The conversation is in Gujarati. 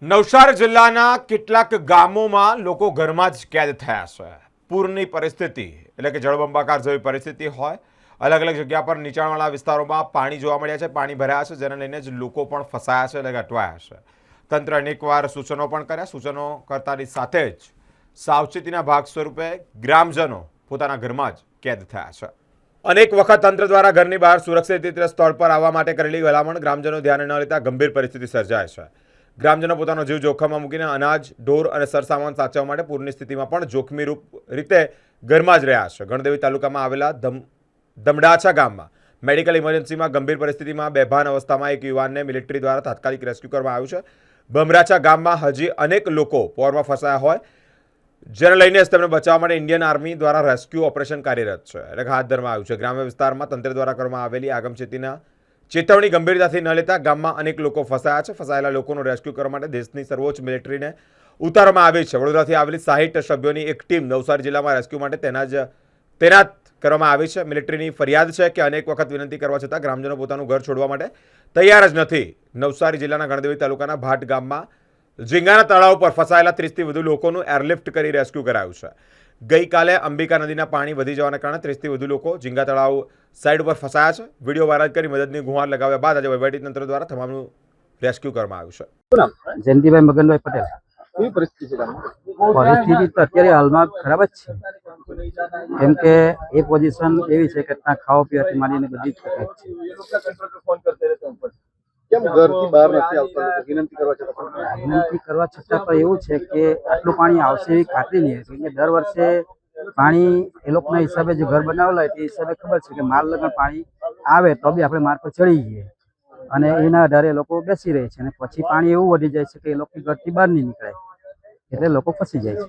નવસારી જિલ્લાના કેટલાક ગામોમાં લોકો ઘરમાં જ કેદ થયા છે। પૂરની પરિસ્થિતિ એટલે કે જળબંબાકાર જેવી પરિસ્થિતિ હોય, અલગ અલગ જગ્યા પર નીચાણવાળા વિસ્તારોમાં પાણી જોવા મળ્યા છે, પાણી ભરાયા છે, જેને લઈને જ લોકો પણ ફસાયા છે એટલે કે અટવાયા છે। તંત્ર અનેકવાર સૂચનો પણ કર્યા, સૂચનો કરતાની સાથે જ સાવચેતીના ભાગ સ્વરૂપે ગ્રામજનો પોતાના ઘરમાં જ કેદ થયા છે। અનેક વખત તંત્ર દ્વારા ઘરની બહાર સુરક્ષિત રીતે સ્થળ પર આવવા માટે કરેલી ભલામણ ગ્રામજનો ધ્યાને ન લેતા ગંભીર પરિસ્થિતિ સર્જાય છે। ગ્રામજનો પોતાનો જીવ જોખમમાં મૂકીને અનાજ, ઢોર અને સરસામાન સાચવવા માટે પૂરની સ્થિતિમાં પણ જોખમી રૂપ રીતે ઘરમાં જ રહ્યા છે। ગણદેવી તાલુકામાં આવેલા દમડાછા ગામમાં મેડિકલ ઇમરજન્સીમાં ગંભીર પરિસ્થિતિમાં બેભાન અવસ્થામાં એક યુવાનને મિલિટરી દ્વારા તાત્કાલિક રેસ્ક્યુ કરવામાં આવ્યું છે। બમરાછા ગામમાં હજી અનેક લોકો પોરમાં ફસાયા હોય, જેને લઈને તેમને બચાવવા માટે ઇન્ડિયન આર્મી દ્વારા રેસ્ક્યુ ઓપરેશન કાર્યરત છે એટલે હાથ ધરવામાં આવ્યું છે। ગ્રામ્ય વિસ્તારમાં તંત્ર દ્વારા કરવામાં આવેલી આગમચેતીના ચેતવણી ગંભીરતાથી ન લેતા ગામમાં અનેક લોકો ફસાયા છે। ફસાયેલા લોકોનું રેસ્ક્યુ કરવા માટે દેશની સર્વોચ્ચ મિલિટરીને ઉતારવામાં આવી છે। વડોદરાથી આવેલી 60 સભ્યોની એક ટીમ નવસારી જિલ્લામાં રેસ્ક્યુ માટે તૈનાત કરવામાં આવી છે। મિલિટરીની ફરિયાદ છે કે અનેક વખત વિનંતી કરવા છતાં ગ્રામજનો પોતાનું ઘર છોડવા માટે તૈયાર જ નથી। નવસારી જિલ્લાના ગણદેવી તાલુકાના ભાટ ગામમાં ઝીંગાના તળાવ પર ફસાયેલા 30થી વધુ લોકોનું એરલિફ્ટ કરી રેસ્ક્યુ કરાયું છે। ગઈકાલે અંબિકા નદીના પાણી વધી જવાના કારણે 30થી વધુ લોકો ઝીંગા તળાવ સાઈડ પર ફસાયા છે। વિડીયો વાયરલ કરી મદદની ગુહાર લગાવ્યા બાદ આજે વહીવટીતંત્ર દ્વારા તમામનું રેસ્ક્યુ કરવામાં આવ્યું છે। જયંતિભાઈ મગનભાઈ પટેલ। કેવી પરિસ્થિતિ છે? પરિસ્થિતિ તો અત્યારે હાલમાં ખરાબ જ છે, કેમ કે એ પોઝિશન એવી છે કે ત્યાં ખાવા પીવાથી માંડીને બધી જ તકલીફ છે। કેમ ઘરથી બહાર નથી આવતા લોકો? વિનંતી કરવા છતાં વિનંતી કરવા છતાં પણ એવું છે કે આટલું પાણી આવશે એવી ખાતરી નહીં, કેમ કે દર વર્ષે પાણી એ લોકોના હિસાબે જે ઘર બનાવેલા હોય તે હિસાબે ખબર છે કે માર લગન પાણી આવે તો બી આપણે માર પર ચડી જઈએ અને એના આધારે લોકો બેસી રહે છે અને પછી પાણી એવું વધી જાય છે કે એ લોકો ઘરથી બહાર નહીં નીકળે એટલે લોકો ફસી જાય છે।